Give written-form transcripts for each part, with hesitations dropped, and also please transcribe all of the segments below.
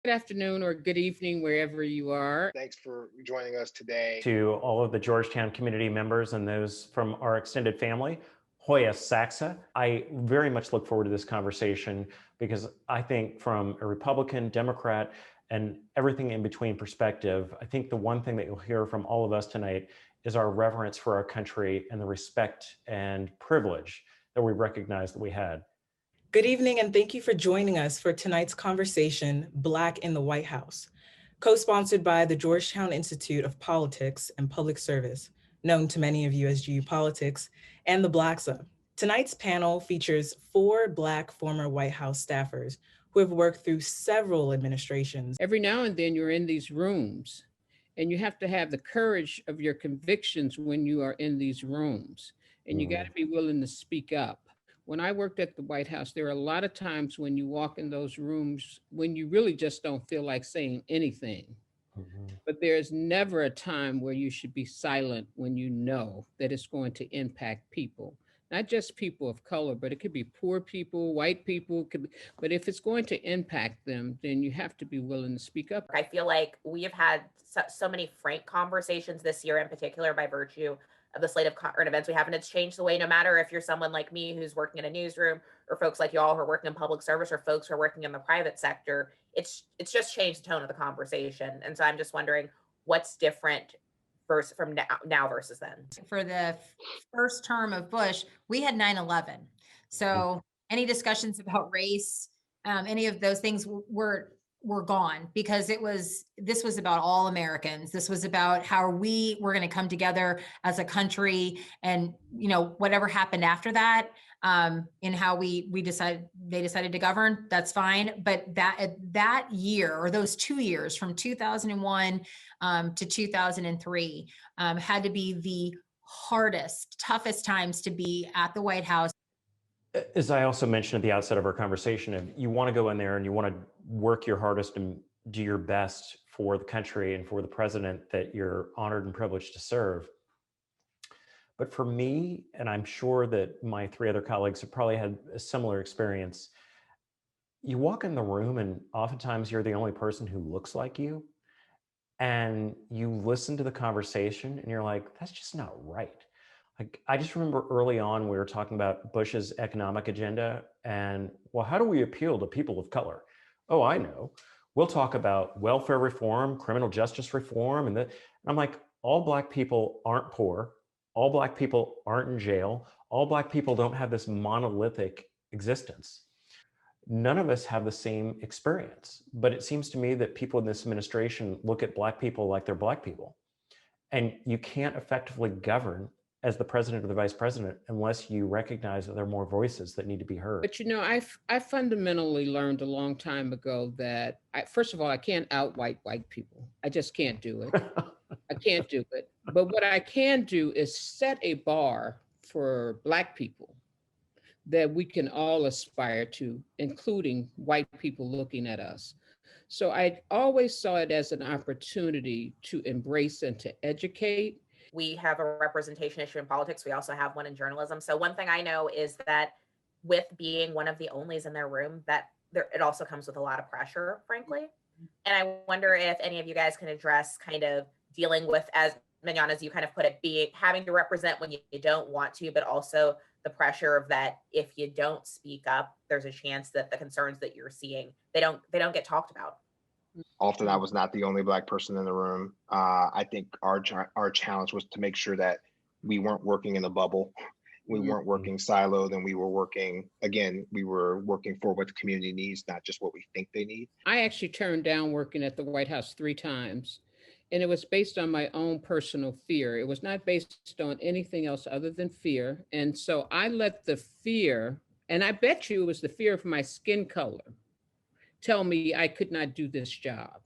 Good afternoon or good evening, wherever you are. Thanks for joining us today. To all of the Georgetown community members and those from our extended family, Hoya Saxa. I very much look forward to this conversation because I think from a Republican, Democrat, and everything in between perspective, I think the one thing that you'll hear from all of us tonight is our reverence for our country and the respect and privilege that we recognize that we had. Good evening, and thank you for joining us for tonight's conversation, Black in the White House, co-sponsored by the Georgetown Institute of Politics and Public Service, known to many of you as GU Politics, and the Blacksa. Tonight's panel features 4 Black former White House staffers who have worked through several administrations. Every now and then you're in these rooms, and you have to have the courage of your convictions when you are in these rooms, and you got to be willing to speak up. When I worked at the White House, there are a lot of times when you walk in those rooms when you really just don't feel like saying anything. But there's never a time where you should be silent when you know that it's going to impact people, not just people of color, but it could be poor people, white people, but if it's going to impact them, then you have to be willing to speak up. I feel like we have had so many frank conversations this year in particular by virtue of the slate of current events we have, and it's changed the way, no matter if you're someone like me who's working in a newsroom or folks like y'all who are working in public service or folks who are working in the private sector, it's just changed the tone of the conversation. And so I'm just wondering what's different from now versus then. For the first term of Bush, we had 9/11. So any discussions about race, any of those things were gone, because this was about all Americans. This was about how we were going to come together as a country, and whatever happened after that, in how they decided to govern, that's fine. But that year, or those 2 years from 2001 to 2003, had to be the hardest, toughest times to be at the White House. As I also mentioned at the outset of our conversation, if you want to go in there and you want to work your hardest and do your best for the country and for the president that you're honored and privileged to serve. But for me, and I'm sure that my 3 other colleagues have probably had a similar experience, you walk in the room and oftentimes you're the only person who looks like you, and you listen to the conversation and you're like, that's just not right. I just remember early on, we were talking about Bush's economic agenda and, well, how do we appeal to people of color? Oh, I know. We'll talk about welfare reform, criminal justice reform. And I'm like, all Black people aren't poor. All Black people aren't in jail. All Black people don't have this monolithic existence. None of us have the same experience. But it seems to me that people in this administration look at Black people like they're Black people. And you can't effectively govern as the president or the vice president unless you recognize that there are more voices that need to be heard. But I fundamentally learned a long time ago that first of all, I can't out-white white people. I just can't do it. I can't do it. But what I can do is set a bar for Black people that we can all aspire to, including white people looking at us. So I always saw it as an opportunity to embrace and to educate. We have a representation issue in politics. We also have one in journalism. So one thing I know is that with being one of the onlys in their room, that it also comes with a lot of pressure, frankly. And I wonder if any of you guys can address kind of dealing with, as Mignon, as you kind of put it, having to represent when you don't want to, but also the pressure of that if you don't speak up, there's a chance that the concerns that you're seeing, they don't get talked about. Often I was not the only Black person in the room. I think our challenge was to make sure that we weren't working in a bubble. We weren't working siloed, and we were working for what the community needs, not just what we think they need. I actually turned down working at the White House 3 times, and it was based on my own personal fear. It was not based on anything else other than fear. And so I let the fear, and I bet you it was the fear of my skin color, tell me I could not do this job.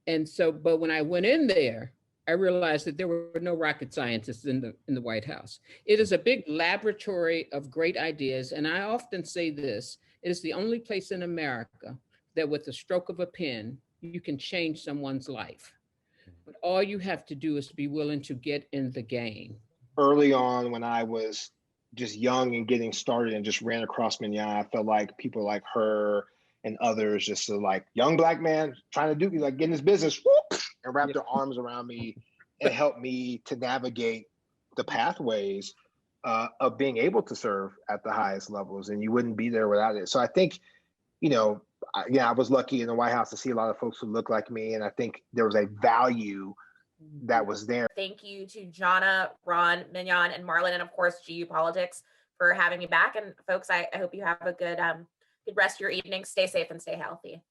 And so, but when I went in there, I realized that there were no rocket scientists in the White House. It is a big laboratory of great ideas. And I often say this, it is the only place in America that with the stroke of a pen, you can change someone's life. But all you have to do is to be willing to get in the game. Early on, when I was just young and getting started and just ran across Mignon, I felt like people like her and others just to like, young Black man trying to do, like, get in his business, whoop, and wrap their arms around me and help me to navigate the pathways of being able to serve at the highest levels. And you wouldn't be there without it. So I think, you know, I was lucky in the White House to see a lot of folks who look like me. And I think there was a value that was there. Thank you to Jonna, Ron, Mignon, and Marlon, and of course, GU Politics for having me back. And folks, I hope you have a good rest of your evening. Stay safe and stay healthy.